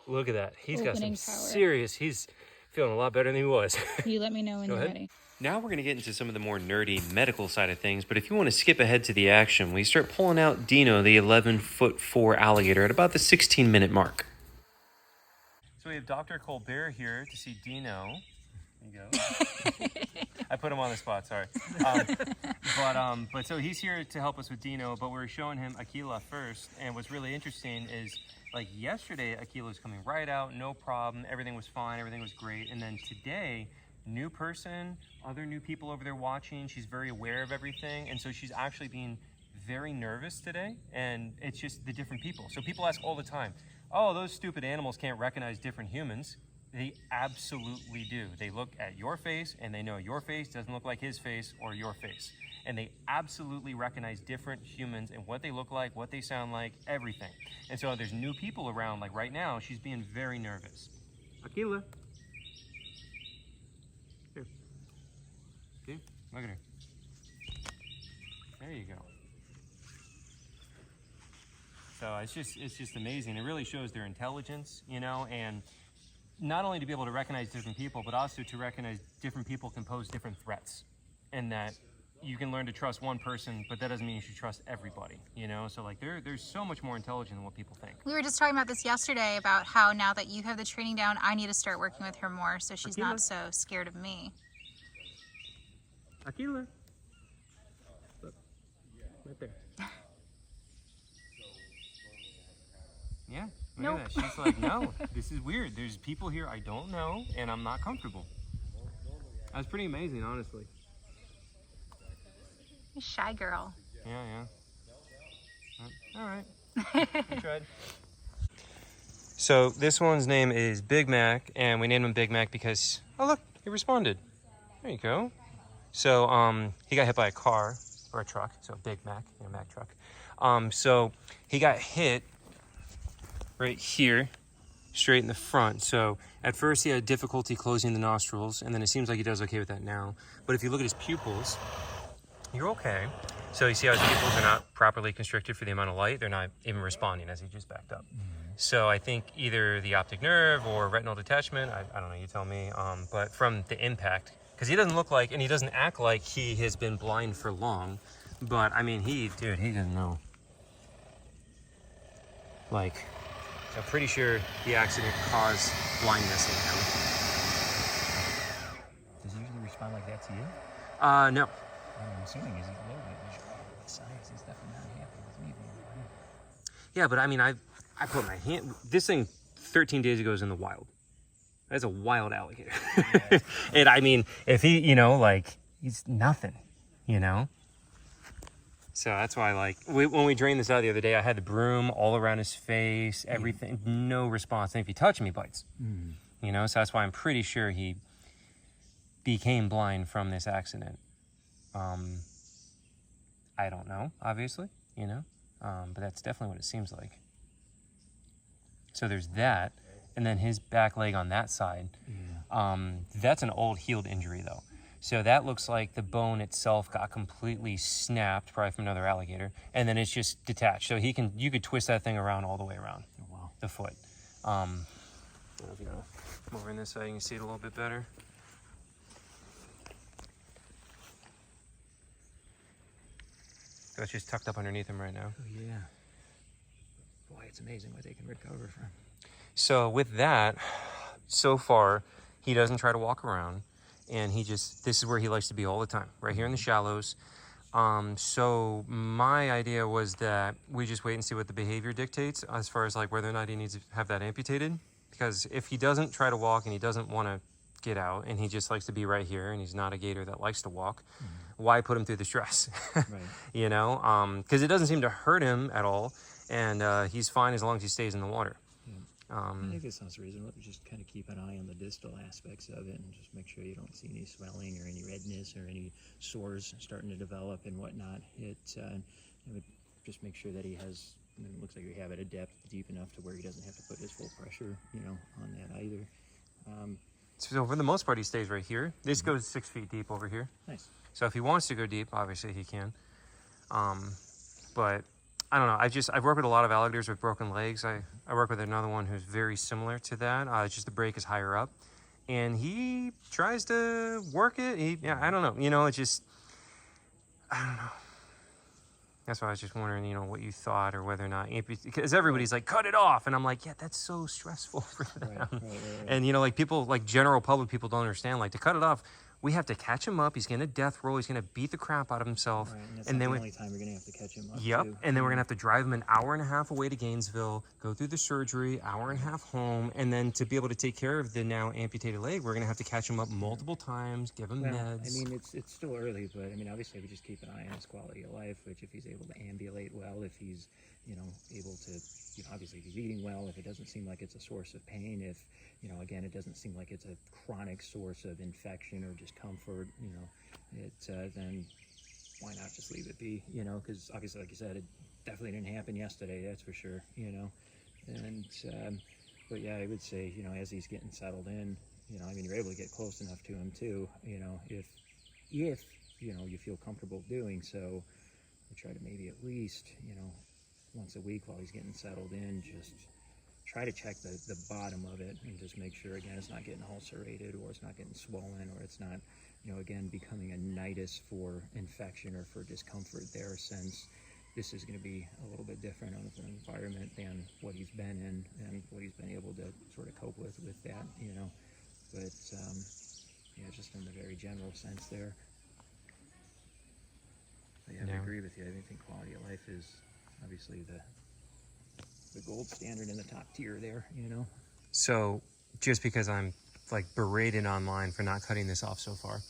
Look at that. He's got some Opening power. serious, he's feeling a lot better than he was. You let me know when Go you're ahead. ready. Now we're going to get into some of the more nerdy medical side of things, but if you want to skip ahead to the action, we start pulling out Dino, the 11'4" alligator, at about the 16-minute mark. So we have Dr. Colbert here to see Dino. There you go. I put him on the spot, sorry. But so he's here to help us with Dino, but we're showing him Aquila first, and what's really interesting is, like yesterday, Aquila was coming right out, no problem, everything was fine, everything was great, and then today, new person, other new people over there watching, she's very aware of everything, and so she's actually being very nervous today, and it's just the different people. So people ask all the time, oh, those stupid animals can't recognize different humans. They absolutely do. They look at your face and they know your face doesn't look like his face or your face. And they absolutely recognize different humans and what they look like, what they sound like, everything. And so there's new people around, like right now, she's being very nervous. Aquila. Here. See? Look at her. There you go. So it's just amazing. It really shows their intelligence, you know, and not only to be able to recognize different people, but also to recognize different people can pose different threats, and that you can learn to trust one person, but that doesn't mean you should trust everybody, you know? So like there's so much more intelligent than what people think. We were just talking about this yesterday about how now that you have the training down, I need to start working with her more so she's not so scared of me. Aquila. Look, right there. Yeah, look at that. She's like, no, this is weird. There's people here I don't know, and I'm not comfortable. That's pretty amazing, honestly. Shy girl. Yeah. All right. I tried. So this one's name is Big Mac, and we named him Big Mac because, oh look, he responded. There you go. So he got hit by a car or a truck, so Big Mac, Mac truck. So he got hit right here, straight in the front. So at first he had difficulty closing the nostrils, and then it seems like he does okay with that now. But if you look at his pupils, you're okay. So you see how his pupils are not properly constricted for the amount of light. They're not even responding as he just backed up. So I think either the optic nerve or retinal detachment, I don't know, you tell me. But from the impact, because he doesn't look like, and he doesn't act like he has been blind for long. But I mean, he didn't know. Like, I'm pretty sure the accident caused blindness in him. Does he usually respond like that to you? No. I'm assuming he's a little bit visual. The size, he's definitely not happy with me being blind. Yeah, but I mean, I put my hand, this thing 13 days ago was in the wild. That's a wild alligator. And I mean, if he, you know, like, he's nothing, you know? So that's why, like, when we drained this out the other day, I had the broom all around his face, everything, no response. And if he touched me, he bites. You know, so that's why I'm pretty sure he became blind from this accident. I don't know, obviously, you know, but that's definitely what it seems like. So there's that, and then his back leg on that side. That's an old healed injury, though. So that looks like the bone itself got completely snapped, probably from another alligator, and then it's just detached. So you could twist that thing around all the way around the foot. I don't know if you know, come over on this side, you can see it a little bit better. So it's just tucked up underneath him right now. Oh, yeah. Boy, it's amazing what they can recover from. So with that, so far, he doesn't try to walk around. And this is where he likes to be all the time, right here in the shallows. So my idea was that we just wait and see what the behavior dictates as far as like whether or not he needs to have that amputated. Because if he doesn't try to walk and he doesn't want to get out and he just likes to be right here and he's not a gator that likes to walk, why put him through the stress? Right. You know, because it doesn't seem to hurt him at all. And he's fine as long as he stays in the water. I think it sounds reasonable. Just kind of keep an eye on the distal aspects of it and just make sure you don't see any swelling or any redness or any sores starting to develop and whatnot. It would just make sure that he has, it looks like you have it a depth deep enough to where he doesn't have to put his full pressure, you know, on that either. So for the most part, he stays right here. This goes 6 feet deep over here. Nice. So if he wants to go deep, obviously he can. But I don't know. I've worked with a lot of alligators with broken legs. I work with another one who's very similar to that. It's just the break is higher up, and he tries to work it. I don't know. You know, it's just, I don't know. That's why I was just wondering, you know, what you thought or whether or not, because everybody's like, cut it off. And I'm like, yeah, that's so stressful for them. Right. And, you know, like people, like general public people don't understand, like to cut it off, we have to catch him up. He's going to death roll. He's going to beat the crap out of himself. Right, and that's and not then the only time you're going to have to catch him up, Yep. too. And then we're going to have to drive him an hour and a half away to Gainesville, go through the surgery, hour and a half home. And then to be able to take care of the now amputated leg, we're going to have to catch him up multiple times, give him Well, meds. I mean, it's still early, but I mean, obviously, we just keep an eye on his quality of life, which if he's able to ambulate well, if he's, you know, able to, you know, obviously if he's eating well, if it doesn't seem like it's a source of pain, if, you know, again, it doesn't seem like it's a chronic source of infection or discomfort, you know, then why not just leave it be, you know, because obviously, like you said, it definitely didn't happen yesterday, that's for sure, you know, and, but yeah, I would say, you know, as he's getting settled in, you know, I mean, you're able to get close enough to him too, you know, if you know, you feel comfortable doing so, we try to maybe at least, you know, once a week while he's getting settled in, just try to check the bottom of it and just make sure, again, it's not getting ulcerated or it's not getting swollen or it's not, you know, again, becoming a nidus for infection or for discomfort there, since this is going to be a little bit different of an environment than what he's been in and what he's been able to sort of cope with that, you know. But, yeah, just in the very general sense there. But yeah, I agree with you. I think quality of life is obviously the gold standard in the top tier there, you know. So just because I'm like berated online for not cutting this off so far,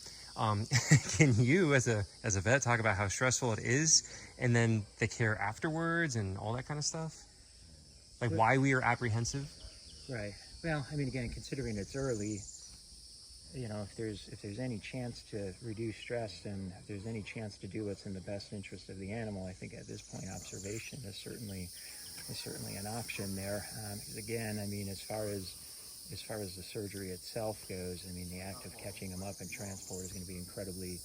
can you as a vet talk about how stressful it is and then the care afterwards and all that kind of stuff? Like why we are apprehensive? Right. Well, I mean, again, considering it's early, you know, if there's any chance to reduce stress and if there's any chance to do what's in the best interest of the animal, I think at this point observation is certainly an option there. Because again, I mean, as far as the surgery itself goes, I mean, the act of catching them up and transport is going to be incredibly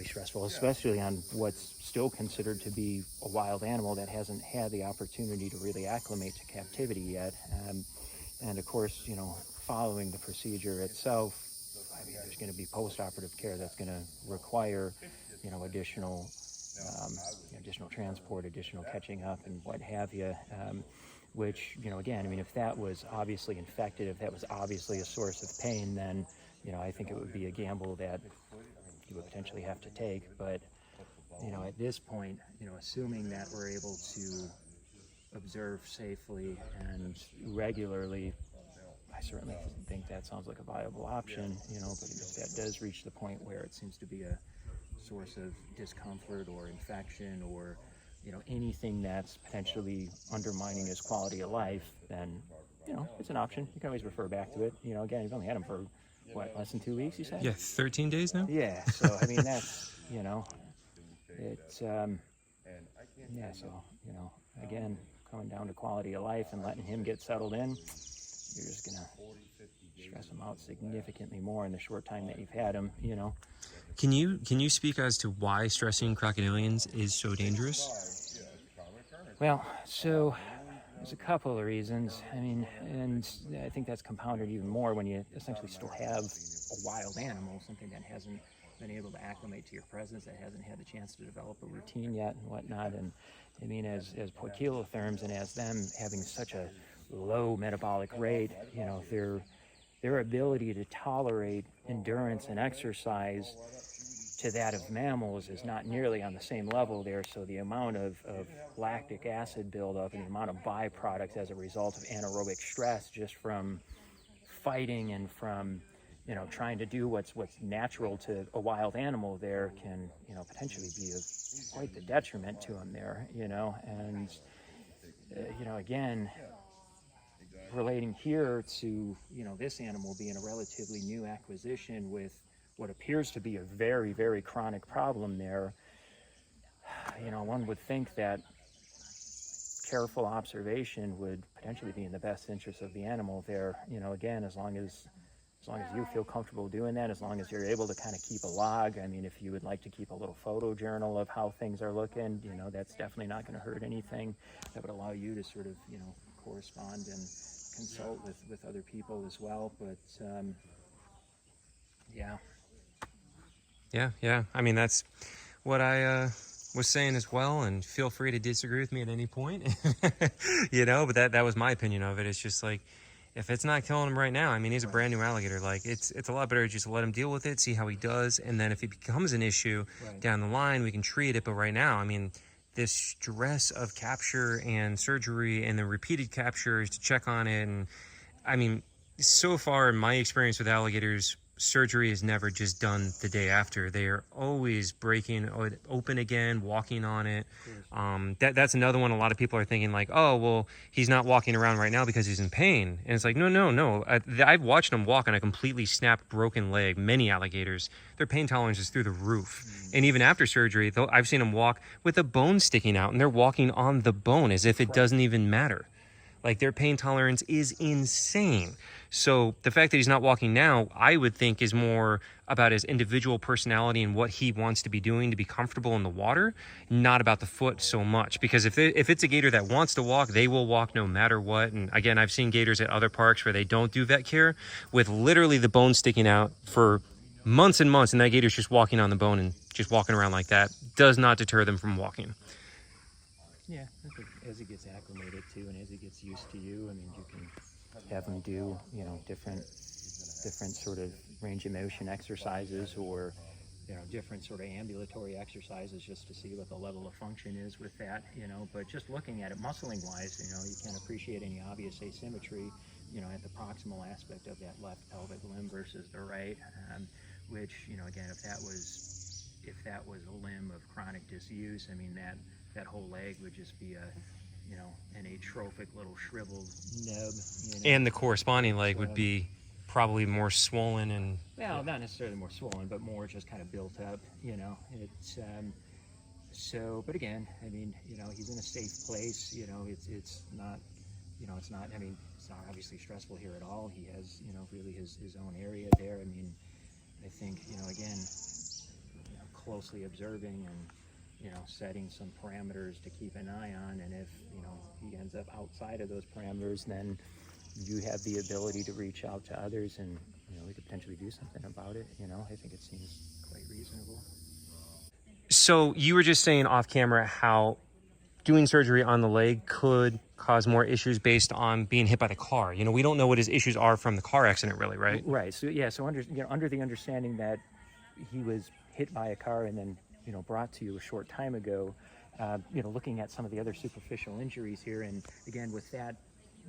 stressful, especially on what's still considered to be a wild animal that hasn't had the opportunity to really acclimate to captivity yet. And of course, you know, following the procedure itself, I mean, there's going to be post-operative care that's going to require, you know, additional transport, additional catching up, and what have you. Which, you know, again, I mean, if that was obviously infected, if that was obviously a source of pain, then, you know, I think it would be a gamble that you would potentially have to take. But, you know, at this point, you know, assuming that we're able to observe safely and regularly, I certainly think that sounds like a viable option, you know. But if that does reach the point where it seems to be a source of discomfort or infection or, you know, anything that's potentially undermining his quality of life, then, you know, it's an option. You can always refer back to it. You know, again, you've only had him for, what, less than 2 weeks, you said? Yeah, 13 days now? Yeah, so, I mean, that's, you know, it's, yeah, so, you know, again, coming down to quality of life and letting him get settled in, you're just going to stress him out significantly more in the short time that you've had him, you know. Can you speak as to why stressing crocodilians is so dangerous? Well, so there's a couple of reasons. I mean, and I think that's compounded even more when you essentially still have a wild animal, something that hasn't been able to acclimate to your presence, that hasn't had the chance to develop a routine yet and whatnot. And I mean, as poikilotherms and as them having such a low metabolic rate, you know, their ability to tolerate endurance and exercise to that of mammals is not nearly on the same level there. So the amount of lactic acid buildup and the amount of byproducts as a result of anaerobic stress just from fighting and from, you know, trying to do what's natural to a wild animal there can, you know, potentially be of quite the detriment to them there, you know. And, you know, again, relating here to, you know, this animal being a relatively new acquisition with what appears to be a very, very chronic problem there, you know, one would think that careful observation would potentially be in the best interest of the animal there, you know, again, as long as as long as you feel comfortable doing that, as long as you're able to kind of keep a log. I mean, if you would like to keep a little photo journal of how things are looking, you know, that's definitely not going to hurt anything. That would allow you to sort of, you know, correspond and consult with other people as well. But yeah. Yeah. I mean, that's what I was saying as well, and feel free to disagree with me at any point. You know, but that was my opinion of it. It's just like, if it's not killing him right now, I mean, he's a brand new alligator. Like, it's a lot better to just let him deal with it, see how he does, and then if it becomes an issue down the line, we can treat it. But right now, I mean, this stress of capture and surgery and the repeated captures to check on it, and I mean, so far in my experience with alligators, surgery is never just done the day after. They are always breaking it open again, walking on it. That's another one. A lot of people are thinking like, oh, well, he's not walking around right now because he's in pain. And it's like, no. I've watched him walk on a completely snapped, broken leg. Many alligators, their pain tolerance is through the roof. And even after surgery, I've seen them walk with a bone sticking out, and they're walking on the bone as if it doesn't even matter. Like, their pain tolerance is insane. So the fact that he's not walking now, I would think, is more about his individual personality and what he wants to be doing to be comfortable in the water, not about the foot so much. Because if it's a gator that wants to walk, they will walk no matter what. And again, I've seen gators at other parks where they don't do vet care with literally the bone sticking out for months and months, and that gator's just walking on the bone and just walking around like that. Does not deter them from walking. Yeah, I think as he gets acclimated to, and as he gets used to you, I mean, you can have him do, you know, different sort of range of motion exercises, or, you know, different sort of ambulatory exercises, just to see what the level of function is with that, you know. But just looking at it muscling wise, you know, you can't appreciate any obvious asymmetry, you know, at the proximal aspect of that left pelvic limb versus the right, which, you know, again, if that was a limb of chronic disuse, I mean, that whole leg would just be an atrophic little shriveled nub. You know? And the corresponding leg would be probably more swollen and... Well, not necessarily more swollen, but more just kind of built up, you know. It's so, but again, I mean, you know, he's in a safe place, you know. It's not, you know, it's not, I mean, it's not obviously stressful here at all. He has, you know, really his own area there. I mean, I think, you know, again, you know, closely observing and, you know, setting some parameters to keep an eye on, and if, you know, he ends up outside of those parameters, then you have the ability to reach out to others, and, you know, we could potentially do something about it. You know, I think it seems quite reasonable. So you were just saying off camera how doing surgery on the leg could cause more issues based on being hit by the car. You know, we don't know what his issues are from the car accident, really, right? Right. So yeah. So under the understanding that he was hit by a car and then, you know, brought to you a short time ago, you know, looking at some of the other superficial injuries here, and again, with that,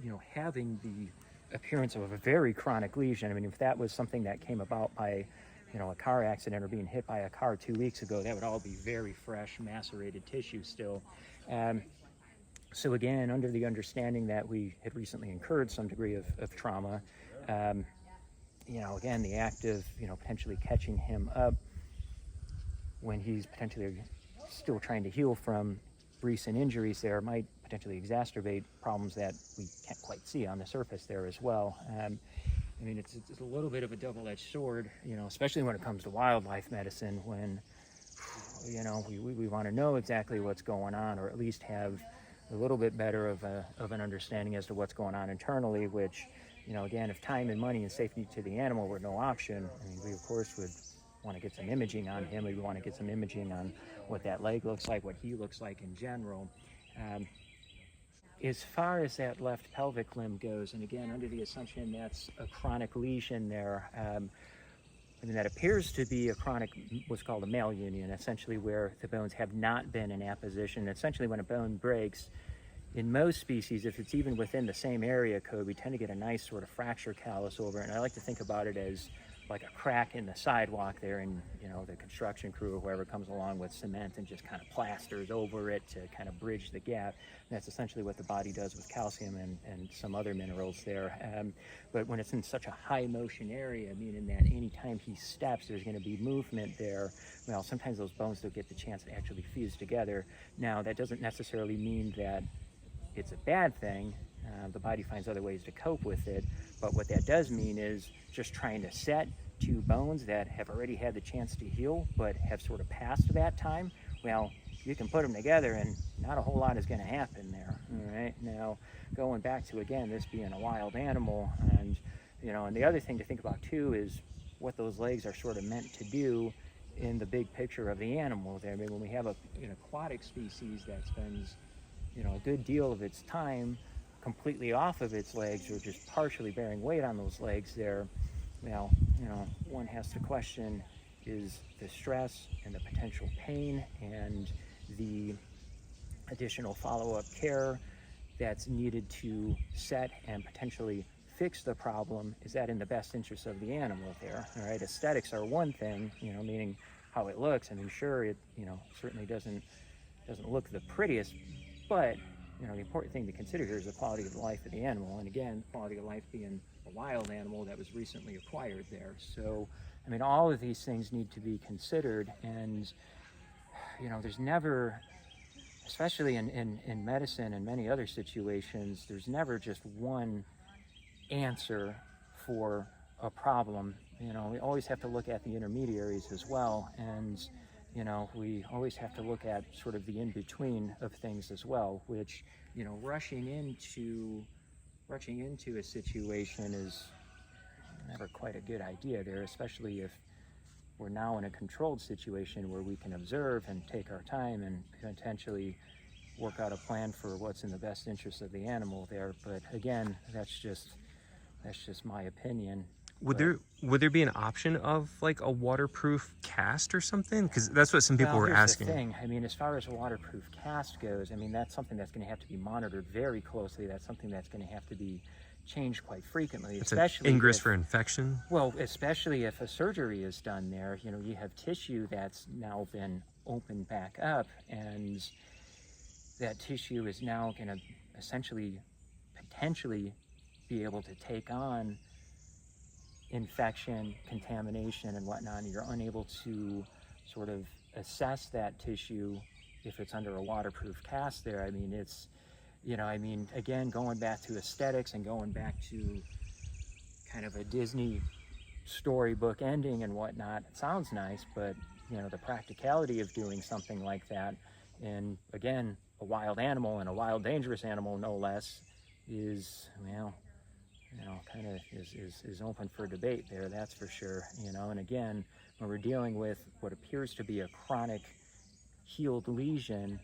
you know, having the appearance of a very chronic lesion. I mean, if that was something that came about by, you know, a car accident or being hit by a car 2 weeks ago, that would all be very fresh, macerated tissue still. So again, under the understanding that we had recently incurred some degree of trauma, you know, again, the act of, you know, potentially catching him up when he's potentially still trying to heal from recent injuries there might potentially exacerbate problems that we can't quite see on the surface there as well. I mean, it's a little bit of a double-edged sword, you know, especially when it comes to wildlife medicine, when, you know, we want to know exactly what's going on, or at least have a little bit better of an understanding as to what's going on internally, which, you know, again, if time and money and safety to the animal were no option, I mean, we of course would want to get some imaging on him. We want to get some imaging on what that leg looks like, what he looks like in general. As far as that left pelvic limb goes, and again, under the assumption that's a chronic lesion there, I mean, that appears to be a chronic, what's called a malunion, essentially where the bones have not been in apposition. Essentially, when a bone breaks, in most species, if it's even within the same area code, we tend to get a nice sort of fracture callus over it. And I like to think about it as like a crack in the sidewalk there, and, you know, the construction crew or whoever comes along with cement and just kind of plasters over it to kind of bridge the gap. And that's essentially what the body does with calcium and some other minerals there. But when it's in such a high motion area, meaning that anytime he steps, there's going to be movement there. Well, sometimes those bones don't get the chance to actually fuse together. Now, that doesn't necessarily mean that it's a bad thing. the body finds other ways to cope with it. But what that does mean is just trying to set two bones that have already had the chance to heal but have sort of passed that time. Well, you can put them together and not a whole lot is going to happen there. All right, now going back to, again, this being a wild animal, and and the other thing to think about too is what those legs are sort of meant to do in the big picture of the animal there. I mean, when we have an aquatic species that spends a good deal of its time completely off of its legs or just partially bearing weight on those legs there, well, one has to question, is the stress and the potential pain and the additional follow-up care that's needed to set and potentially fix the problem, is that in the best interest of the animal there? All right, aesthetics are one thing, meaning how it looks. I mean, sure, it certainly doesn't look the prettiest, but the important thing to consider here is the quality of life of the animal, and again, quality of life being a wild animal that was recently acquired there. So, I mean, all of these things need to be considered, and there's never, especially in medicine and many other situations, there's never just one answer for a problem. We always have to look at the intermediaries as well, and we always have to look at sort of the in-between of things as well, which rushing into a situation is never quite a good idea there, especially if we're now in a controlled situation where we can observe and take our time and potentially work out a plan for what's in the best interest of the animal there. But again, that's just my opinion. Would there be an option of like a waterproof cast or something? Because that's what some people were asking. The thing. I mean, as far as a waterproof cast goes, I mean, that's something that's going to have to be monitored very closely. That's something that's going to have to be changed quite frequently. It's especially an ingress for infection. Well, especially if a surgery is done there. You have tissue that's now been opened back up, and that tissue is now going to essentially, potentially, be able to take on infection, contamination, and whatnot, and you're unable to sort of assess that tissue if it's under a waterproof cast there. I mean, it's, again, going back to aesthetics and going back to kind of a Disney storybook ending and whatnot, it sounds nice, but, the practicality of doing something like that, and again, a wild animal, and a wild dangerous animal no less, is, kind of is open for debate there, that's for sure. And again, when we're dealing with what appears to be a chronic healed lesion,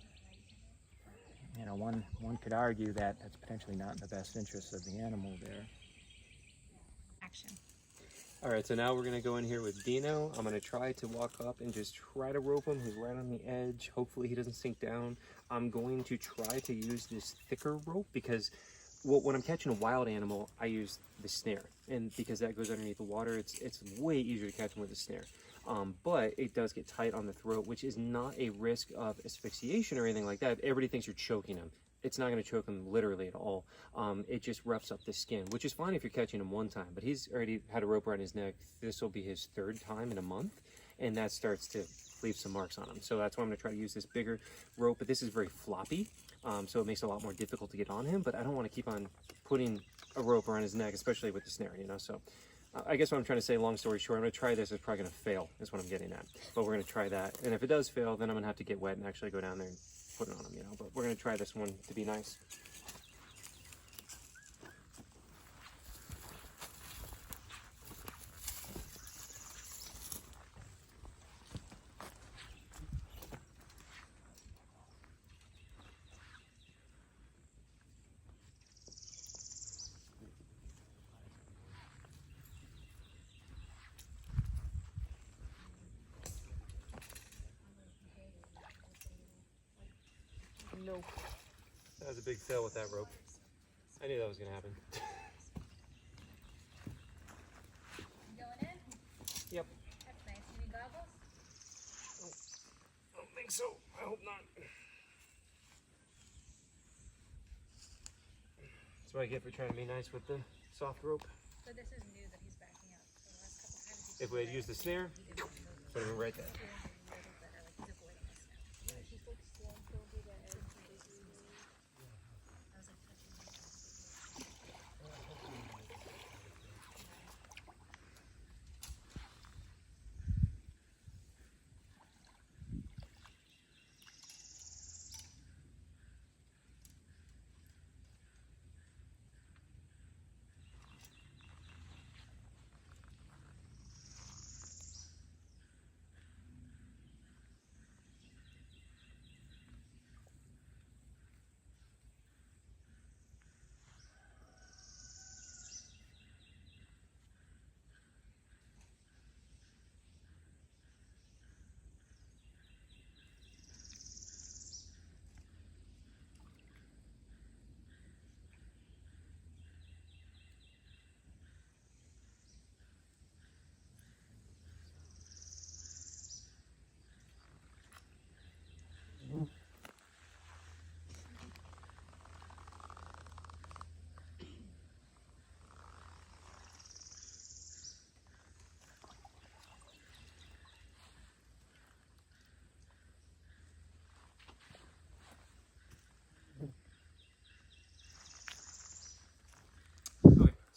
one could argue that that's potentially not in the best interest of the animal there. Action. All right, so now we're gonna go in here with Dino. I'm gonna try to walk up and just try to rope him. He's right on the edge. Hopefully he doesn't sink down. I'm going to try to use this thicker rope because when I'm catching a wild animal, I use the snare, and because that goes underneath the water, it's way easier to catch them with a snare. But it does get tight on the throat, which is not a risk of asphyxiation or anything like that. Everybody thinks you're choking them. It's not going to choke him literally at all. It just roughs up the skin, which is fine if you're catching him one time, but he's already had a rope around his neck. This will be his third time in a month, and that starts to leave some marks on him. So that's why I'm going to try to use this bigger rope, but this is very floppy. So it makes it a lot more difficult to get on him, but I don't want to keep on putting a rope around his neck, especially with the snare, so I guess what I'm trying to say, long story short, I'm going to try this. It's probably going to fail, is what I'm getting at, but we're going to try that, and if it does fail, then I'm going to have to get wet and actually go down there and put it on him, but we're going to try this one to be nice. Nope. That was a big fail with that rope. I knew that was going to happen. Going in? Yep. That's nice. You need goggles? I don't think so. I hope not. That's what I get for trying to be nice with the soft rope. So this is new that he's backing up. The last couple times If we had used the snare, put him right there.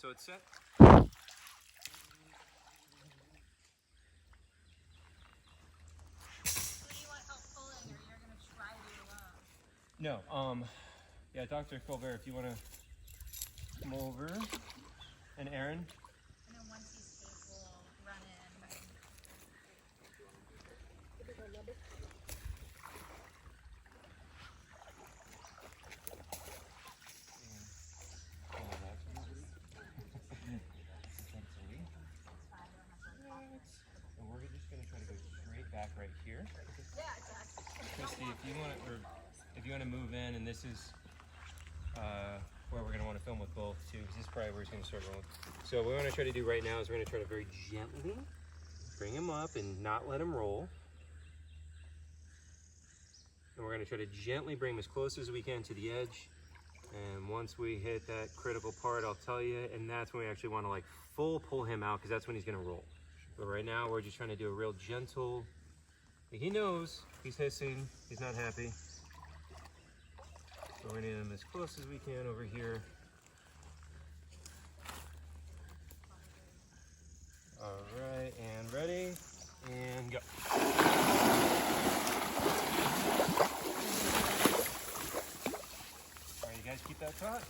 So it's set. So do you want help pulling, or you're gonna try to do it alone? No, yeah, Dr. Colbert, if you want to come over, and Aaron. And then once he's safe, we'll run in. And we're just going to try to go straight back right here. Yeah, exactly. Christy, if you want to move in, and this is where we're going to want to film with both too, because this is probably where he's going to start rolling. So what we want to try to do right now is we're going to try to very gently bring him up and not let him roll. And we're going to try to gently bring him as close as we can to the edge. And once we hit that critical part, I'll tell you, and that's when we actually want to like full pull him out, because that's when he's going to roll. But right now we're just trying to do a real gentle, he knows he's hissing, he's not happy. So we're going to get him as close as we can over here. All right, and ready, and go. All right, you guys keep that taut.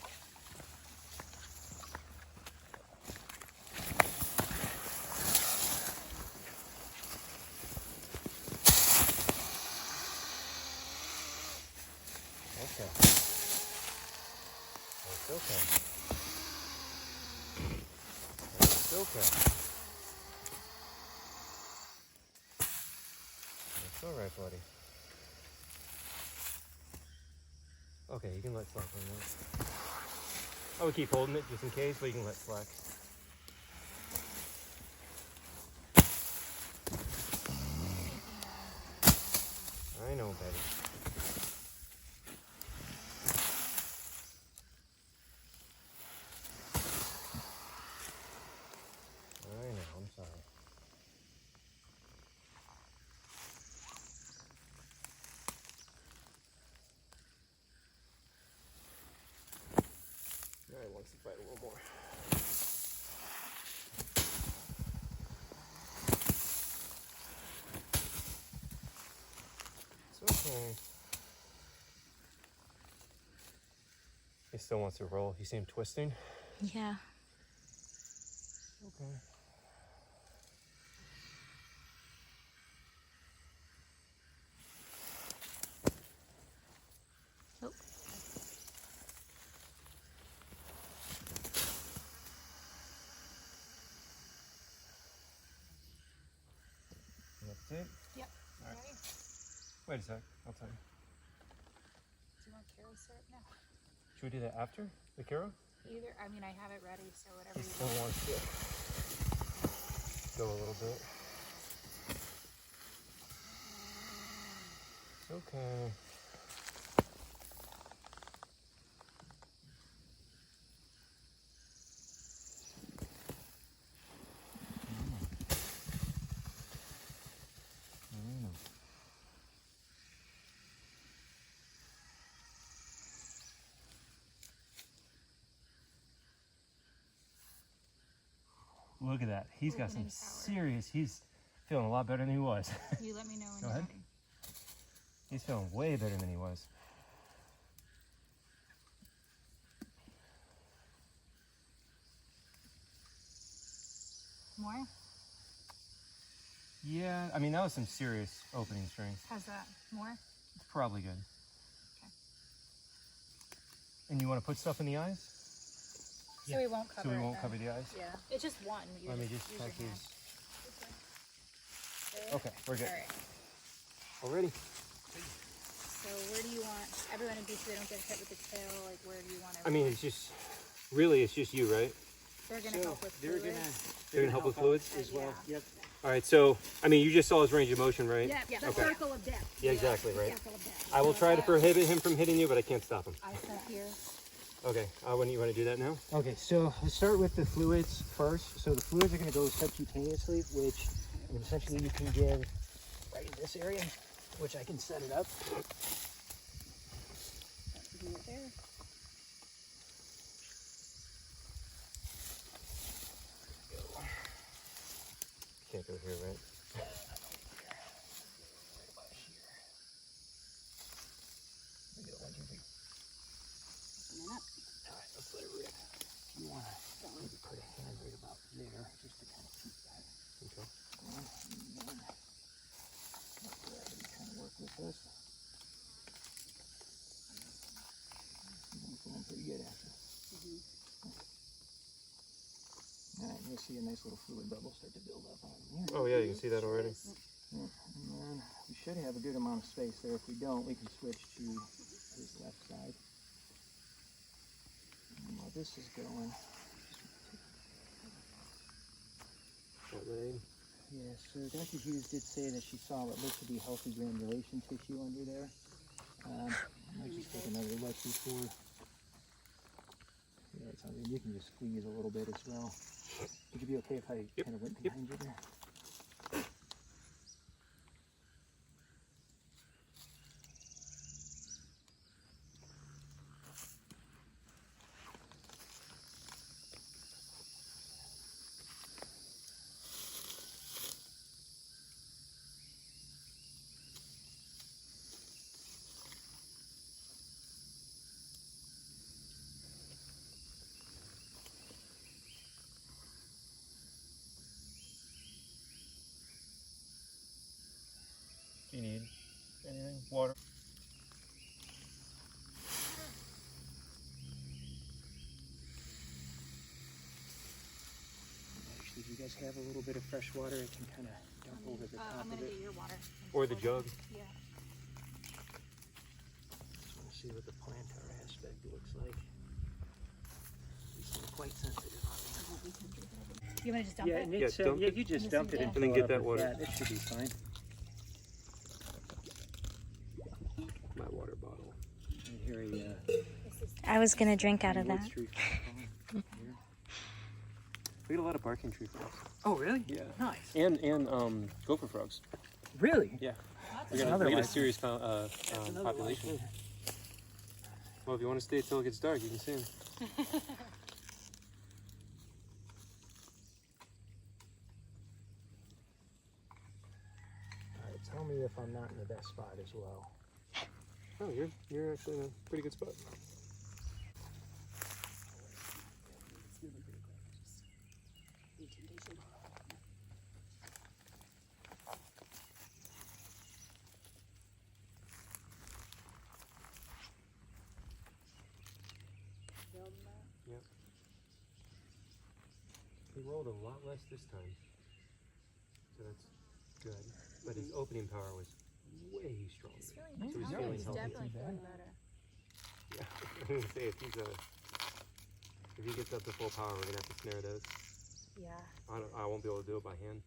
Okay. It's okay. It's okay. It's all right, buddy. Okay, you can let slack on that. I would keep holding it just in case, but you can let slack. I know, Betty. I know, I'm sorry. All right, wants to fight a little more. It's okay. He still wants to roll. You see him twisting? Yeah. Okay. Oh. That's it? Yep. All right. Ready? Wait a sec. I'll tell you. Do you want Kara syrup now? Should we do that after the Karo? Either. I mean, I have it ready, so whatever He you still want. wants to go a little bit. It's okay. Look at that. He's got some Opening power. serious, he's feeling a lot better than he was. You let me know when Go you're ahead. ready. He's feeling way better than he was. More? Yeah, I mean, that was some serious opening strength. How's that? More? It's probably good. Okay. And you want to put stuff in the eyes? So we won't cover So we it won't then. cover the eyes? Yeah. It's just one. You Let me just use check your these. hand. Okay, we're good. All right. Already? So where do you want everyone to be so they don't get hit with the tail? Like, where do you want I mean, everyone? it's just, really, it's just you, right? They're going to help with They're fluids. They're going to help with fluids? as well. Yeah. Yep. All right, so, I mean, you just saw his range of motion, right? Yeah, the Okay. circle of death. Yeah, exactly, right. Circle of death. I will try to prohibit him from hitting you, but I can't stop him. I sit here. Okay, when you want to do that now? Okay, so let's start with the fluids first. So the fluids are going to go subcutaneously, which essentially you can give right in this area, which I can set it up. Do it there. can't go here, right? Alright, let's let it rip. You want to maybe put a hand right about there just to kind of keep that Okay. going. And then let gravity kind of work with us. It's going pretty good after. Alright, you'll see a nice little fluid bubble start to build up on here. Oh yeah, you can see that already. Yeah, and then we should have a good amount of space there. If we don't, we can switch to his left side. And while this is going, yeah, so Dr. Hughes did say that she saw what looks to be healthy granulation tissue under there. I might just take another look before. Yeah, it sounds good. You can just squeeze a little bit as well. Would you be okay if I kind of went behind you there? Do you need anything? Water? Actually, if you guys have a little bit of fresh water, it can kind of dump over the top I'm of gonna it. get your water. Or the jug? Yeah. Just want to see what the plantar aspect looks like. These are quite sensitive on that. You wanna just dump Yeah, it? and it's, dump yeah, it. you just dump it and then fill get it that up with water. It should be fine. My water bottle. And here I was gonna drink out of wood that. tree here. We get a lot of barking tree frogs. Oh, really? Yeah. Nice. And gopher frogs. Really? Yeah. That's another life. serious That's another population. life. Well, if you want to stay till it gets dark, you can see them. Alright, tell me if I'm not in the best spot as well. Oh, you're actually in a pretty good spot. Yep. He rolled a lot less this time, so that's good. But his opening power was way stronger. It's So he's feeling feeling he's healthy. definitely Too feeling bad. better. Yeah, I was gonna say if he gets up to full power, we're gonna have to snare those. Yeah, I won't be able to do it by hand.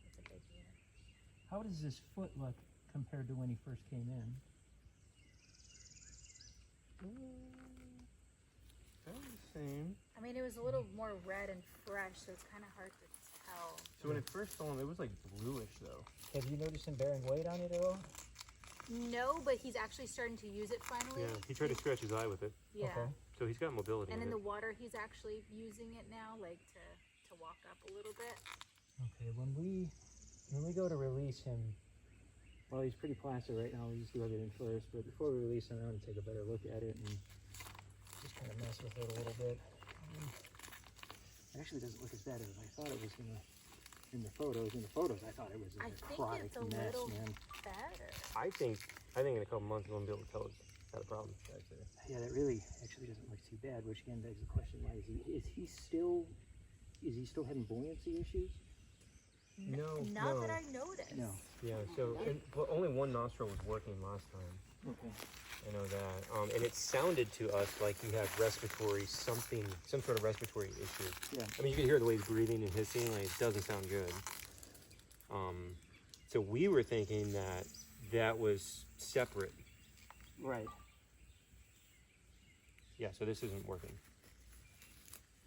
it's a big year. How does his foot look compared to when he first came in? About the same. I mean, it was a little more red and fresh, so it's kind of hard to tell. So when it first saw him, it was like bluish though. Have you noticed him bearing weight on it at all? No, but he's actually starting to use it finally. Yeah, he tried to scratch his eye with it, Yeah. Okay. so he's got mobility. And in in the it. water, he's actually using it now, like to walk up a little bit. Okay, when we go to release him, well, he's pretty placid right now. We just do everything first, but before we release him, I want to take a better look at it and just kind of mess with it a little bit. It actually doesn't look as bad as I thought it was gonna. In the photos, I thought it was a I think necrotic it's a mess, little man. better. I think in a couple months we'll be able to tell it's got a problem. Actually. Yeah, that really actually doesn't look too bad. Which again begs the question: why is he still having buoyancy issues? No, Not that I noticed. No. Yeah, so well, only one nostril was working last time. Okay. I know that. And it sounded to us like he had some sort of respiratory issue. Yeah. I mean, you could hear the way he's breathing and hissing, like it doesn't sound good. So we were thinking that was separate. Right. Yeah, so this isn't working.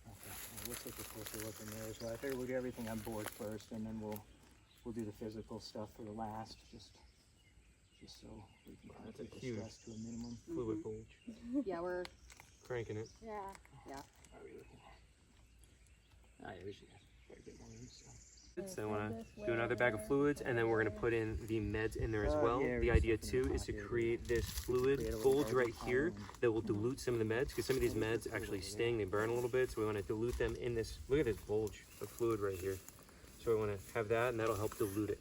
Okay. Well, we'll take a closer look in there as well. I figured we'll get everything on board first, and then we'll do the physical stuff for the last, just so we can kind of That's a keep the huge stress to a minimum. Fluid bulge. Yeah, we're. Cranking it. Yeah. How are we looking? Ah, yeah, we should have quite a bit more room, so. So I want to do another bag of fluids, and then we're going to put in the meds in there as well. Yeah, The idea too is to create this fluid bulge right here that will dilute some of the meds, because some of these meds actually sting, they burn a little bit, so we want to dilute them in this. Look at this bulge of fluid right here. So we want to have that, and that'll help dilute it.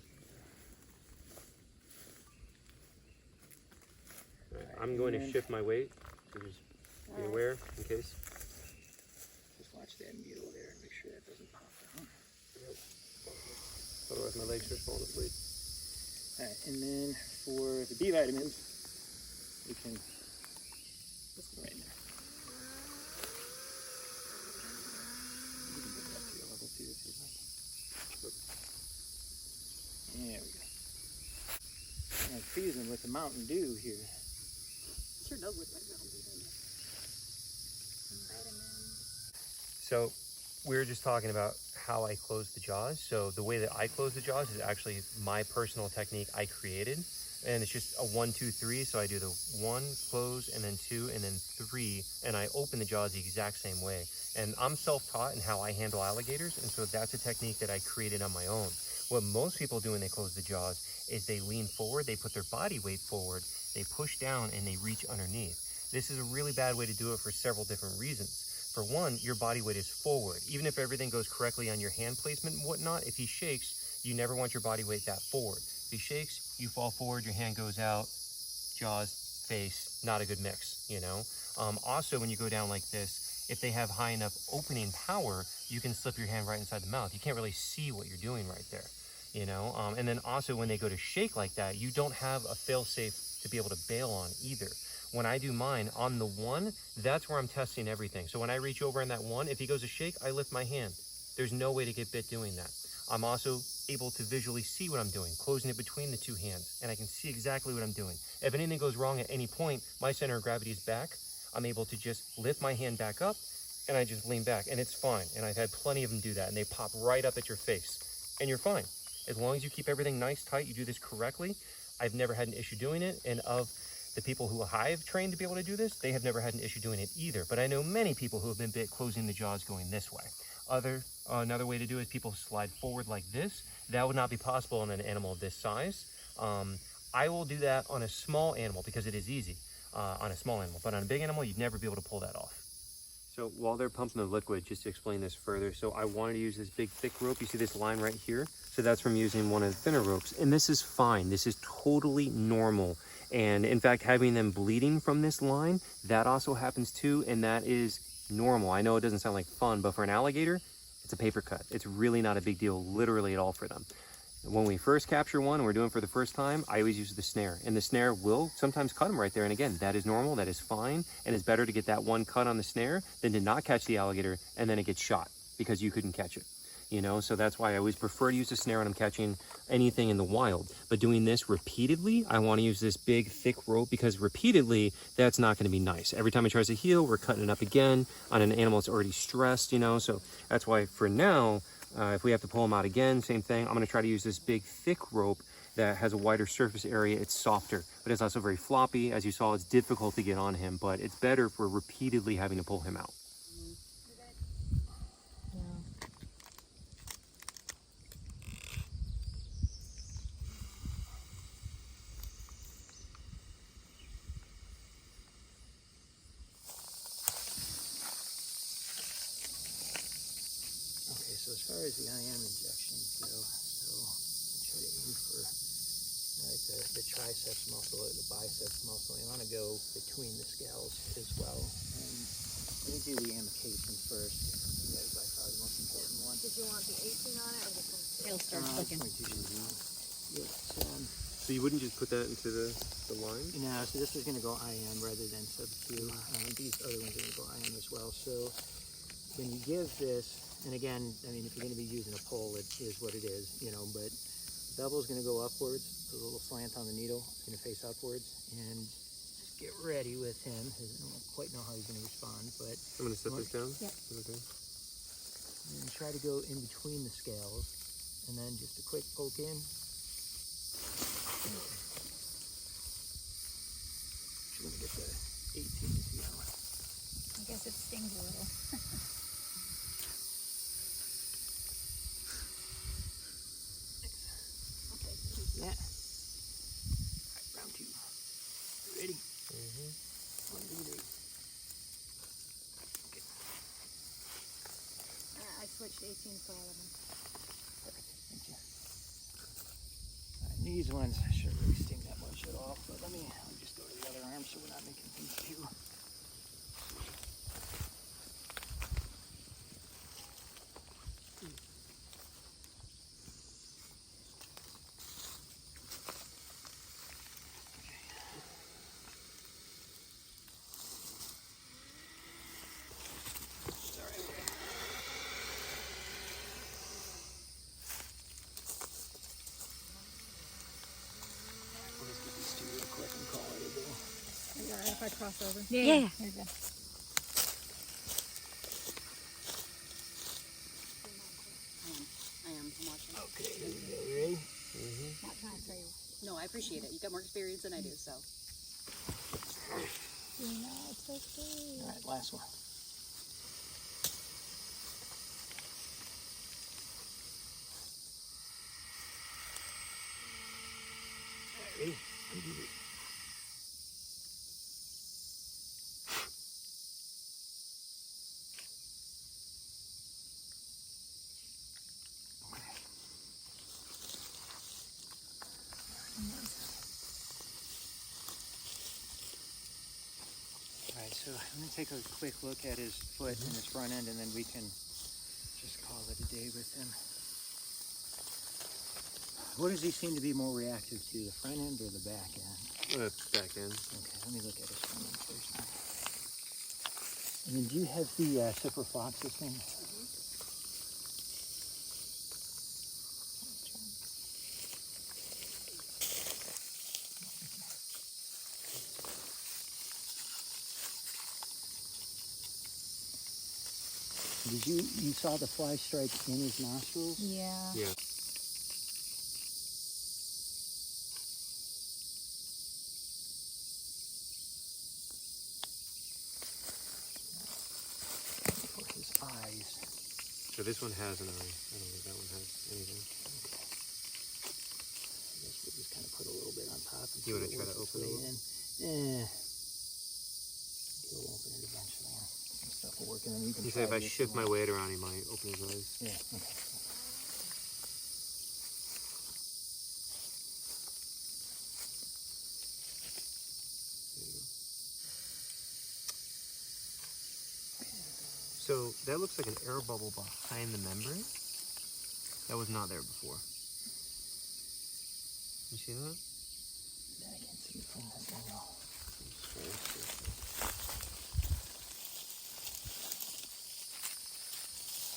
Right, I'm going to shift my weight, so just be aware in case. Just watch that needle there and make sure that doesn't pop out. Otherwise my legs start falling asleep. Alright, and then for the B vitamins, we can put them right in there. You can put that to your level too if you'd like. There we go. And freezing with the Mountain Dew here. Sure does look like Mountain Dew, doesn't it? So we were just talking about how I close the jaws. So the way that I close the jaws is actually my personal technique I created. And it's just a 1, 2, 3. So I do the 1, close, and then 2, and then 3. And I open the jaws the exact same way. And I'm self-taught in how I handle alligators. And so that's a technique that I created on my own. What most people do when they close the jaws is they lean forward, they put their body weight forward, they push down, and they reach underneath. This is a really bad way to do it for several different reasons. For one, your body weight is forward. Even if everything goes correctly on your hand placement and whatnot, if he shakes, you never want your body weight that forward. If he shakes, you fall forward, your hand goes out, jaws, face, not a good mix, you know? Also, when you go down like this, if they have high enough opening power, you can slip your hand right inside the mouth. You can't really see what you're doing right there, you know? And then also when they go to shake like that, you don't have a fail-safe to be able to bail on either. When I do mine on the 1, that's where I'm testing everything. So when I reach over in that 1, if he goes to shake, I lift my hand. There's no way to get bit doing that. I'm also able to visually see what I'm doing, closing it between the 2 hands, and I can see exactly what I'm doing. If anything goes wrong at any point, my center of gravity is back. I'm able to just lift my hand back up, and I just lean back, and it's fine. And I've had plenty of them do that, and they pop right up at your face, and you're fine. As long as you keep everything nice, tight, you do this correctly, I've never had an issue doing it, and of the people who I've trained to be able to do this, they have never had an issue doing it either. But I know many people who have been bit closing the jaws going this way. Another way to do it is people slide forward like this. That would not be possible on an animal of this size. I will do that on a small animal because it is easy on a small animal. But on a big animal, you'd never be able to pull that off. So while they're pumping the liquid, just to explain this further, so I wanted to use this big thick rope. You see this line right here? So that's from using one of the thinner ropes. And this is fine. This is totally normal. And in fact, having them bleeding from this line, that also happens too, and that is normal. I know it doesn't sound like fun, but for an alligator, it's a paper cut. It's really not a big deal, literally at all for them. When we first capture one and we're doing it for the first time, I always use the snare, and the snare will sometimes cut them right there. And again, that is normal, that is fine, and it's better to get that one cut on the snare than to not catch the alligator and then it gets shot because you couldn't catch it. You know, so that's why I always prefer to use a snare when I'm catching anything in the wild. But doing this repeatedly, I want to use this big thick rope because repeatedly, that's not going to be nice. Every time it tries to heal, we're cutting it up again on an animal that's already stressed, you know. So that's why for now, if we have to pull them out again, same thing. I'm going to try to use this big thick rope that has a wider surface area. It's softer, but it's also very floppy. As you saw, it's difficult to get on him, but it's better for repeatedly having to pull him out. So as far as the IM injections go, so I try to aim for like the triceps muscle or the biceps muscle. You want to go between the scales as well. And let me do the amikation first. That is by far the most important one. Did you want the 18 on it or just when scales start clicking? So you wouldn't just put that into the line? No, so this is going to go IM rather than sub-Q. These other ones are going to go IM as well. So when you give this, and again, I mean, if you're going to be using a pole, it is what it is, you know, but the bevel's going to go upwards, a little slant on the needle, it's going to face upwards, and just get ready with him. I don't quite know how he's going to respond, but... I'm going to set this down? Yep. Okay. And try to go in between the scales, and then just a quick poke in. You're going to get the 18 to see how much. I guess it stings a little. switched 18 for all of them. Thank you. These ones shouldn't really sting that much at all, but let me just go to the other arm so we're not making things too. If I cross over. Yeah. There you go. I am. I'm watching. Okay, here we go. You ready? Not trying to tell you. No, I appreciate it. You got more experience than I do, so. It's okay. All right, last one. Ready? Alright, so I'm going to take a quick look at his foot and his front end, and then we can just call it a day with him. What does he seem to be more reactive to, the front end or the back end? Back end. Okay, let me look at his front end first. And then do you have the ciprofloxacin? Did you saw the fly strike in his nostrils? Yeah. Yeah. For his eyes. So this one has an eye. I don't think that one has anything. I guess we'll just kind of put a little bit on top. And You want to try to open it? Yeah. He'll open it eventually. Some stuff will work, and then you can. You say if try I this shift my one. weight around, he might open his eyes. Yeah. Okay. So that looks like an air bubble behind the membrane. That was not there before. You see that? I can see it from this angle.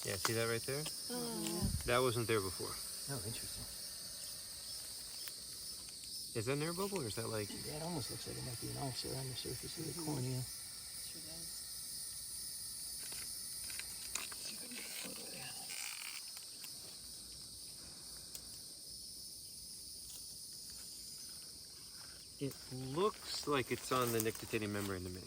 Yeah, see that right there? Oh. That wasn't there before. Oh, interesting. Is that an air bubble or is that like... Yeah, it almost looks like it might be an ulcer on the surface of the cornea. Sure does. It looks like it's on the nictitating membrane to me.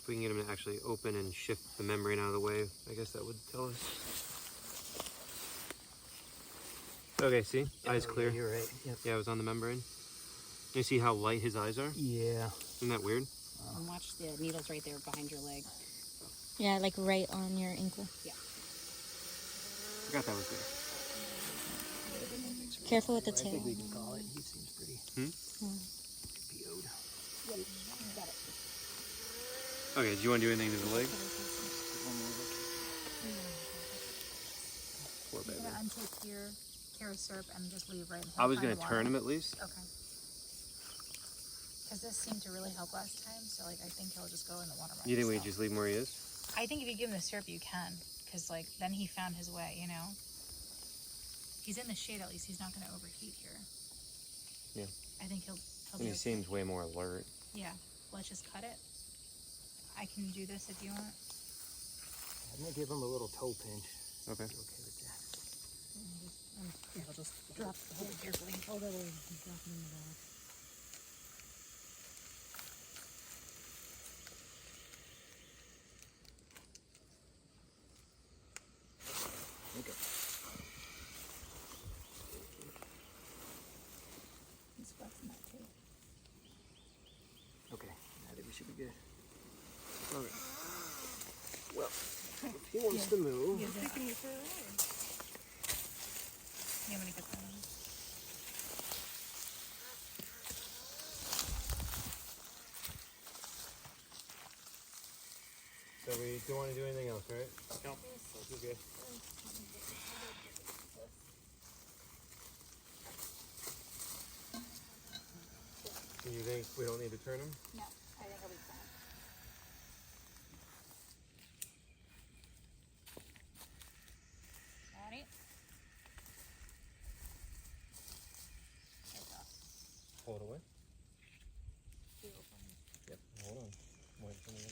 If we can get him to actually open and shift the membrane out of the way, I guess that would tell us. Okay, see? Eyes Oh, clear. Yeah, you're right. Yep. Yeah, it was on the membrane. You see how light his eyes are? Yeah. Isn't that weird? And watch the needles right there behind your leg. Yeah, like right on your ankle. Forgot that was there. Careful with the I think tail. we can call it. He seems pretty PO'd. Okay, do you want to do anything to the leg? Poor baby. You're gonna untake your carrot syrup and just leave right in I was going to turn him at least. Okay. Because this seemed to really help last time, so like I think he'll just go in the water by You think we himself. just leave him where he is? I think if you give him the syrup, you can, because like then he found his way. You know. He's in the shade at least. He's not going to overheat here. Yeah. I think he'll And be he okay. seems way more alert. Yeah. Let's just cut it. I can do this if you want. I'm going to give him a little toe pinch. Okay. You okay with that? Yeah, I'll just drop the whole carefully. Hold it over. Drop it in the bag. Okay. nice to move. Taking you for a ride. Yeah, I'm gonna get that one. So we don't want to do anything else, right? No. You're good. Do you think we don't need to turn them? No, I think it'll be fine. Ready? That's off. Pull it away. You open. Yep. Hold on. Wait for me to...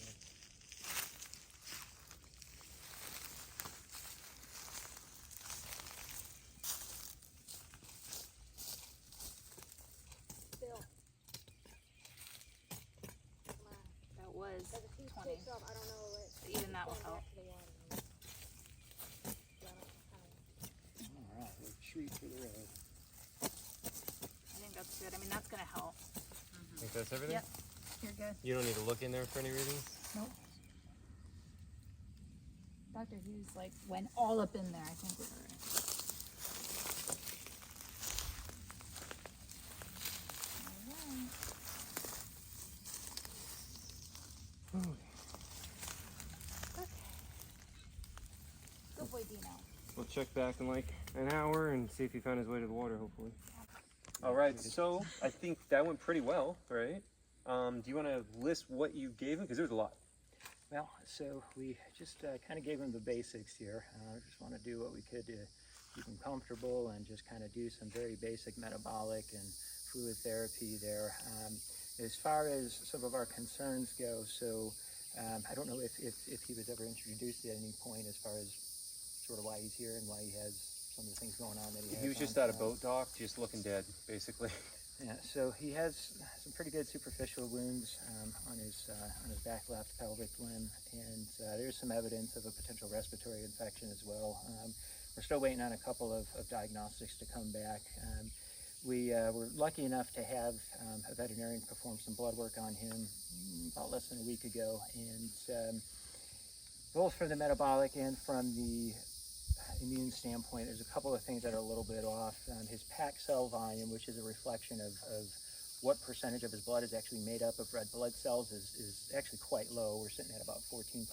Bill. Come on. That was 20. I don't know what. So even that will help. All right, we'll treat for the road. I think that's good. I mean, that's gonna help. Think that's everything? Yep. You're good. You don't need to look in there for any reason? Nope. Dr. Hughes like went all up in there. I think we're all right. All right. Okay. Good boy, Dino. We'll check back in like an hour and see if he found his way to the water, hopefully. All right, so I think that went pretty well, right? Do you want to list what you gave him? Because there was a lot. Well, so we just kind of gave him the basics here. Just want to do what we could to keep him comfortable and just kind of do some very basic metabolic and fluid therapy there. As far as some of our concerns go, so I don't know if he was ever introduced at any point as far as sort of why he's here and why he has some of the things going on that he has. He was just at a boat dock, just looking dead, basically. Yeah, so he has some pretty good superficial wounds on his back left pelvic limb, and there's some evidence of a potential respiratory infection as well. We're still waiting on a couple of diagnostics to come back. We were lucky enough to have a veterinarian perform some blood work on him about less than a week ago, and both from the metabolic and from the immune standpoint, there's a couple of things that are a little bit off. His pack cell volume, which is a reflection of what percentage of his blood is actually made up of red blood cells, is actually quite low. We're sitting at about 14%,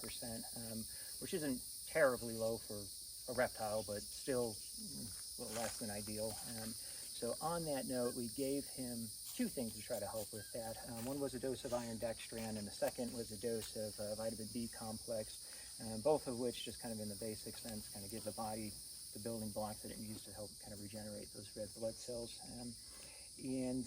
which isn't terribly low for a reptile, but still a little less than ideal. So on that note, we gave him two things to try to help with that. One was a dose of iron dextran, and the second was a dose of vitamin B complex. Both of which, just kind of in the basic sense, kind of give the body the building blocks that it needs to help kind of regenerate those red blood cells. And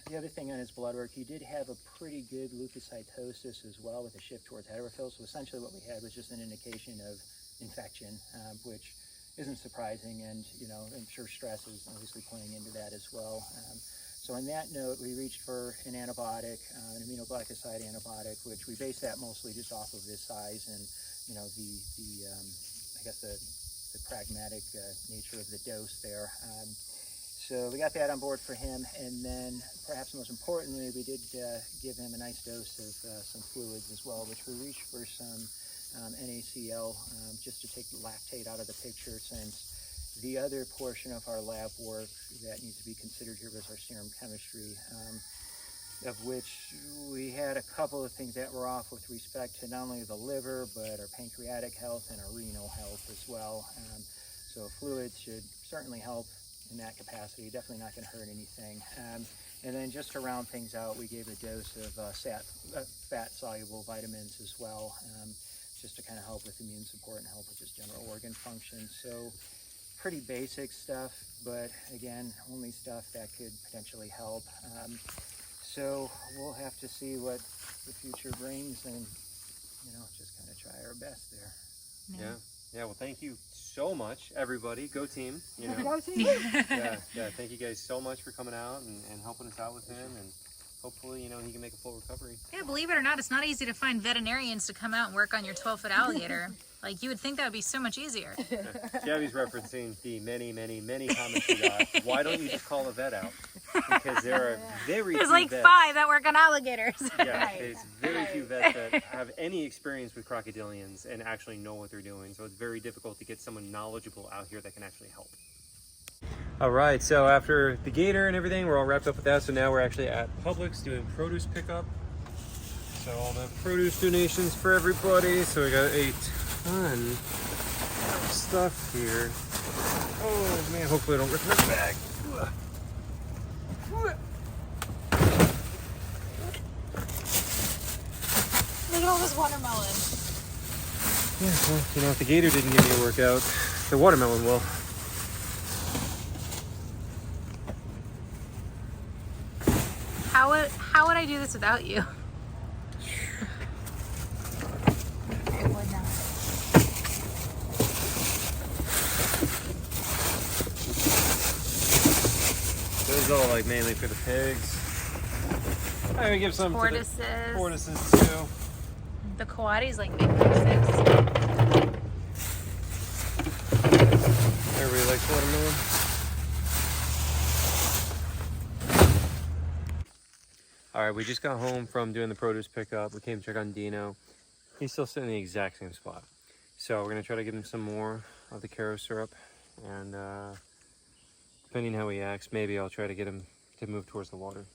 the other thing on his blood work, he did have a pretty good leukocytosis as well with a shift towards heterophils. So essentially what we had was just an indication of infection, which isn't surprising, and I'm sure stress is obviously playing into that as well. So on that note, we reached for an antibiotic, an aminoglycoside antibiotic, which we base that mostly just off of his size and, I guess the pragmatic nature of the dose there. So we got that on board for him, and then perhaps most importantly, we did give him a nice dose of some fluids as well, which we reached for some NaCl just to take lactate out of the picture, since the other portion of our lab work that needs to be considered here was our serum chemistry, of which we had a couple of things that were off with respect to not only the liver, but our pancreatic health and our renal health as well. So fluids should certainly help in that capacity, definitely not going to hurt anything. And then just to round things out, we gave a dose of fat-soluble vitamins as well, just to kind of help with immune support and help with just general organ function. So pretty basic stuff, but again, only stuff that could potentially help. So we'll have to see what the future brings, and just kind of try our best there. Yeah. Well, thank you so much, everybody. Go team. Go team. yeah. Thank you guys so much for coming out and helping us out with him, and hopefully, he can make a full recovery. Yeah, believe it or not, it's not easy to find veterinarians to come out and work on your 12-foot alligator. Like, you would think that would be so much easier. Gabby's referencing the many, many, many comments we got. Why don't you just call a vet out? because there are very There's few like vets. 5 that work on alligators. Yeah, there's very few vets that have any experience with crocodilians and actually know what they're doing. So it's very difficult to get someone knowledgeable out here that can actually help. All right, so after the gator and everything, we're all wrapped up with that. So now we're actually at Publix doing produce pickup. So all the produce donations for everybody. So we got a ton of stuff here. Oh man, hopefully I don't rip my bag. Look at all this watermelon. Yeah, well, you know, if the gator didn't give me a workout, the watermelon will. How would I do this without you? It would not. This is all like mainly for the pigs. I'm gonna give some Tortoises. to the tortoises too. The coatis like big pieces. Everybody likes watermelon. All right, we just got home from doing the produce pickup. We came to check on Dino. He's still sitting in the exact same spot. So we're gonna try to give him some more of the Caro syrup, and depending how he acts, maybe I'll try to get him to move towards the water.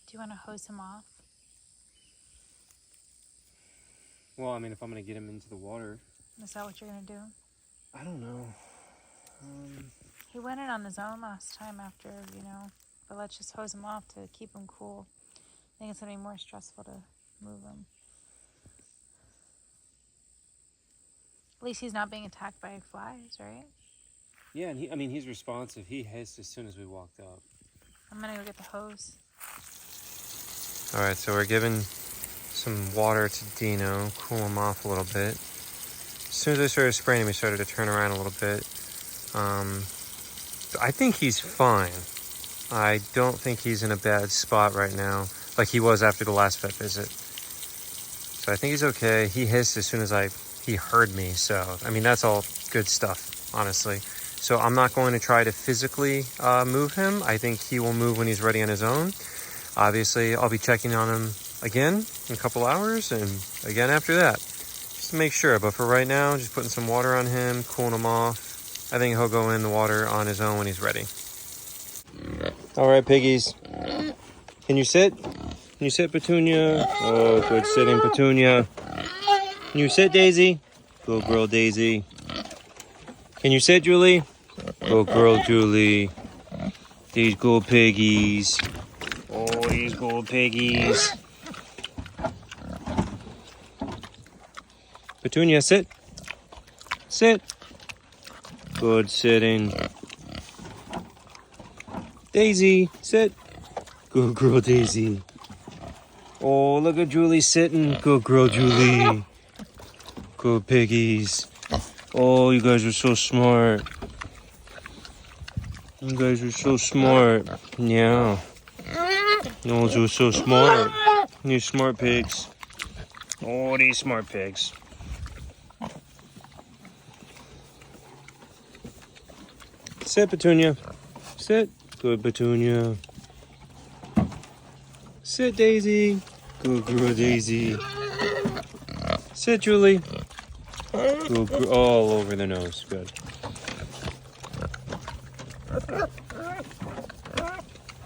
Do you want to hose him off? Well, I mean, if I'm gonna get him into the water, Is that what you're gonna do? I don't know. He went in on his own last time after, but let's just hose him off to keep him cool. I think it's gonna be more stressful to move him. At least he's not being attacked by flies, right? Yeah, and he's responsive. He hissed as soon as we walked up. I'm gonna go get the hose. All right, so we're giving some water to Dino, cool him off a little bit. As soon as I started spraying him, he started to turn around a little bit. I think he's fine. I don't think he's in a bad spot right now, like he was after the last vet visit. So I think he's okay. He hissed as soon as he heard me, so I mean, that's all good stuff, honestly. So I'm not going to try to physically move him. I think he will move when he's ready on his own. Obviously, I'll be checking on him again in a couple hours and again after that, just to make sure. But for right now, just putting some water on him, cooling him off. I think he'll go in the water on his own when he's ready. All right, piggies. Can you sit? Can you sit, Petunia? Oh, good sitting, Petunia. Can you sit, Daisy? Good girl, Daisy. Can you sit, Julie? Good girl, Julie. These good piggies. Oh, these good piggies. Petunia, sit. Sit. Good sitting. Daisy, sit. Good girl, Daisy. Oh, look at Julie sitting. Good girl, Julie. Good piggies. Oh, you guys are so smart. You guys are so smart. Yeah. Those are so smart. These smart pigs. Oh, these smart pigs. Sit, Petunia. Sit. Good, Petunia. Sit, Daisy. Good girl, Daisy. Sit, Julie. Good girl. All over the nose. Good.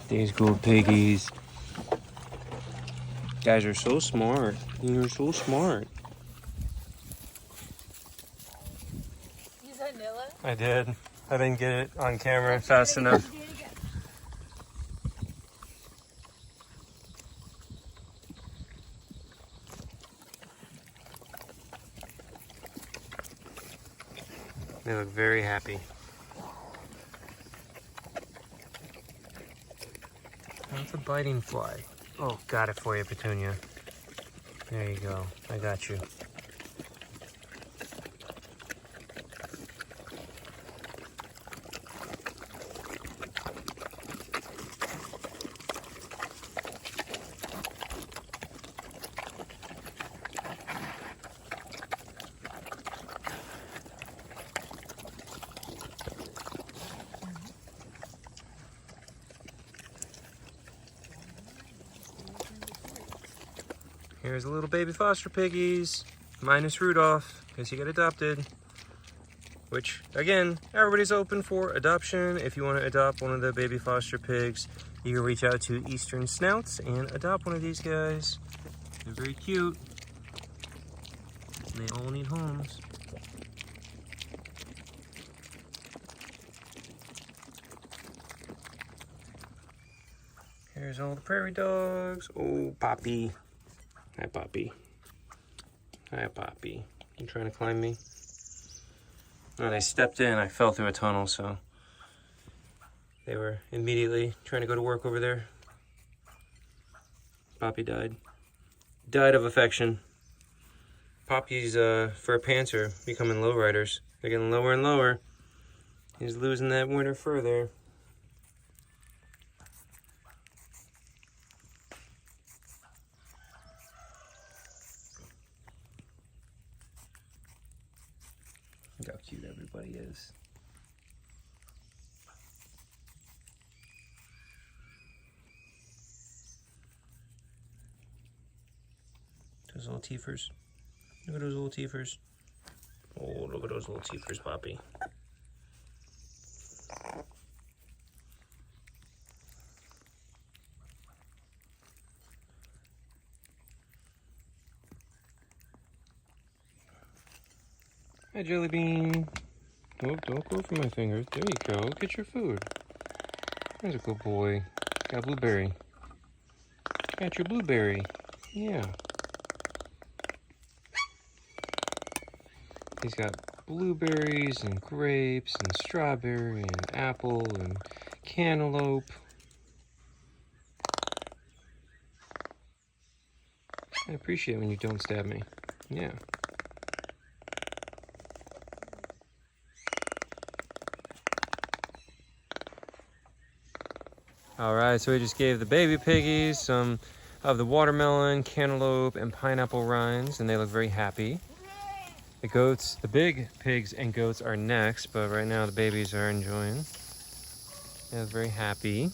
These good piggies. Guys are so smart. You're so smart. You said Nilla? I did. I didn't get it on camera fast enough. They look very happy. That's a biting fly. Oh, got it for you, Petunia. There you go. I got you. Here's a little baby foster piggies, minus Rudolph, because he got adopted. Which, again, everybody's open for adoption. If you want to adopt one of the baby foster pigs, you can reach out to Eastern Snouts and adopt one of these guys. They're very cute. And they all need homes. Here's all the prairie dogs. Oh, Poppy. Hi, Poppy. Hi, Poppy. You trying to climb me? When I stepped in, I fell through a tunnel, so they were immediately trying to go to work over there. Poppy died. Died of affection. Poppy's fur pants are becoming lowriders. They're getting lower and lower. He's losing that winter fur there. Look how cute everybody is. Those little teethers. Look at those little teethers. Oh, look at those little teethers, Poppy. Hi, Jelly Bean. Oh, don't go for my fingers. There you go. Get your food. There's a good boy. Got a blueberry. Got your blueberry. Yeah. He's got blueberries and grapes and strawberry and apple and cantaloupe. I appreciate when you don't stab me. Yeah. Alright, so we just gave the baby piggies some of the watermelon, cantaloupe, and pineapple rinds, and they look very happy. The goats, the big pigs and goats are next, but right now the babies are enjoying. They look very happy.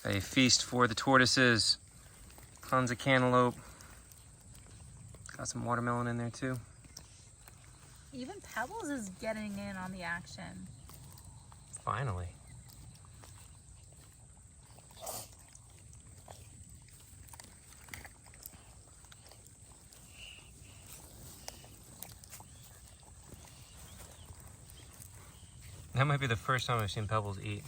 A feast for the tortoises. Tons of cantaloupe. Got some watermelon in there too. Even Pebbles is getting in on the action. Finally. That might be the first time I've seen Pebbles eat.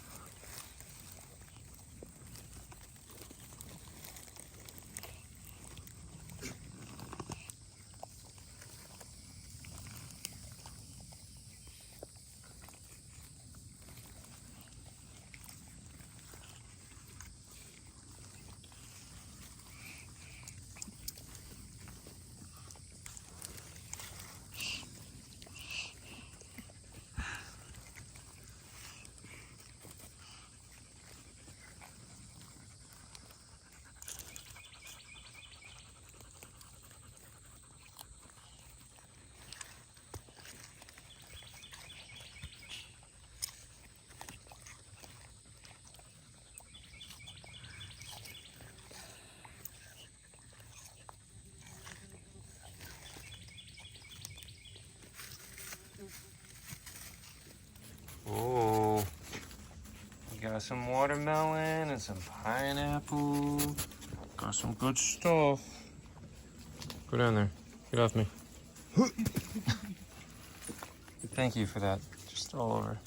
Got some watermelon and some pineapple. Got some good stuff. Go down there. Get off me. Thank you for that. Just all over.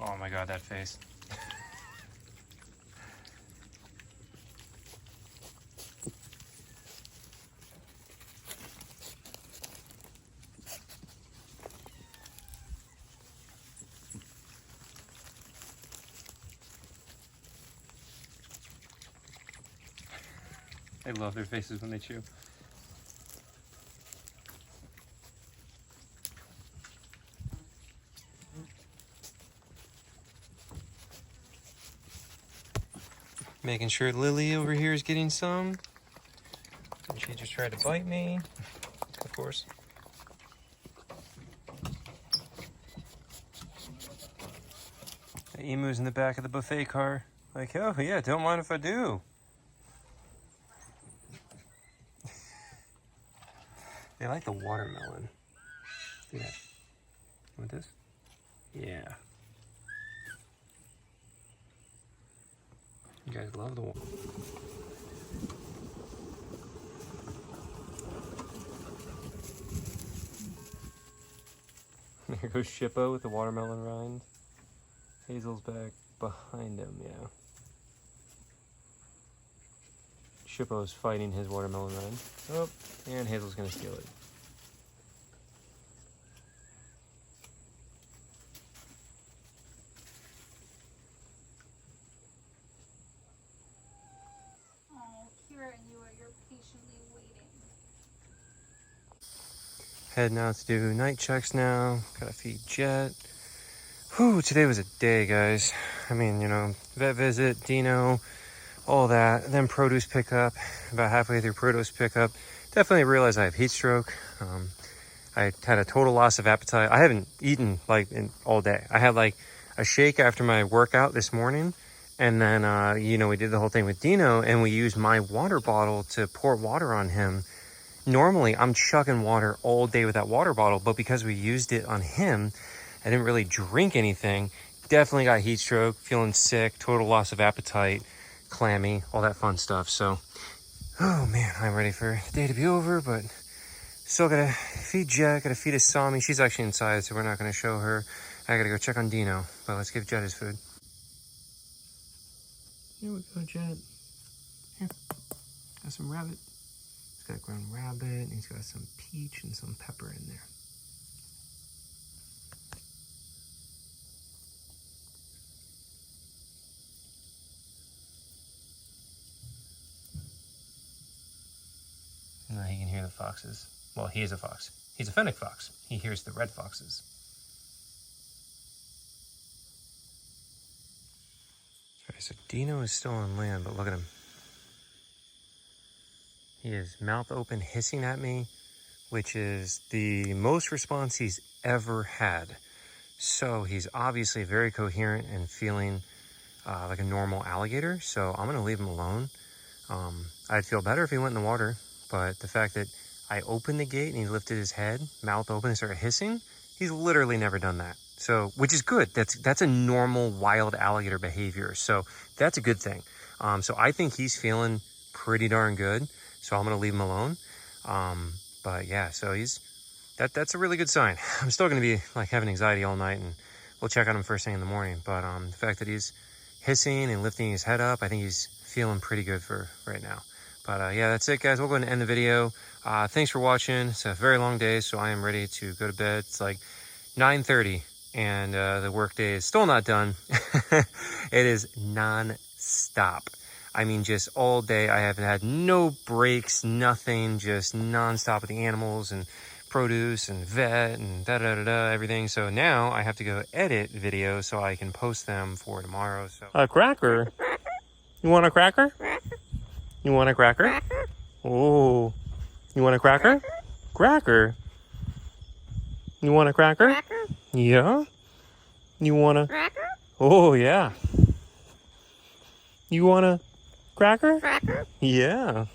Oh my god, that face. I love their faces when they chew. Making sure Lily over here is getting some. And she just tried to bite me, of course. The emu's in the back of the buffet car. Like, oh yeah, don't mind if I do. They like the watermelon. See that? Want this? Yeah. You guys love the watermelon. There goes Shippo with the watermelon rind. Hazel's back behind him, yeah. Shippo's fighting his watermelon rind. Oh, and Hazel's gonna steal it. Oh, Kira and you you're patiently waiting. Heading out to do night checks now. Gotta feed Jet. Whew, today was a day, guys. I mean, you know, vet visit, Dino, all that. Then produce pickup. About halfway through produce pickup, definitely realized I have heat stroke. I had a total loss of appetite. I haven't eaten like in all day. I had like a shake after my workout this morning. And then, you know, we did the whole thing with Dino and we used my water bottle to pour water on him. Normally, I'm chugging water all day with that water bottle, but because we used it on him, I didn't really drink anything. Definitely got heat stroke, feeling sick, total loss of appetite, clammy, all that fun stuff. So, oh man, I'm ready for the day to be over, but still gotta feed Jet, gotta feed Asami. She's actually inside, so we're not gonna show her. I gotta go check on Dino, but let's give Jet his food. Here we go, Jet. Here, got some rabbit. He's got ground rabbit, and he's got some peach and some pepper in there. Now he can hear the foxes. Well, he is a fox. He's a fennec fox. He hears the red foxes. Alright, so Dino is still on land, but look at him. He is mouth open, hissing at me, which is the most response he's ever had. So he's obviously very coherent and feeling like a normal alligator. So I'm gonna leave him alone. I'd feel better if he went in the water. But the fact that I opened the gate and he lifted his head, mouth open, and started hissing, he's literally never done that. So, which is good. That's a normal wild alligator behavior. So that's a good thing. So I think he's feeling pretty darn good. So I'm gonna leave him alone. But yeah, so that's a really good sign. I'm still gonna be like having anxiety all night, and we'll check on him first thing in the morning. But the fact that he's hissing and lifting his head up, I think he's feeling pretty good for right now. But yeah, that's it, guys. We'll go ahead and end the video. Thanks for watching. It's a very long day, so I am ready to go to bed. It's like 9:30, and the work day is still not done. It is non-stop. I mean, just all day. I haven't had no breaks, nothing, just non-stop with the animals and produce and vet and da-da-da-da, everything. So now I have to go edit videos so I can post them for tomorrow. So a cracker? You want a cracker? You want a cracker? Oh, you want a cracker? Cracker? You want a cracker? Yeah? You want a... Oh, yeah. You want a cracker? Yeah.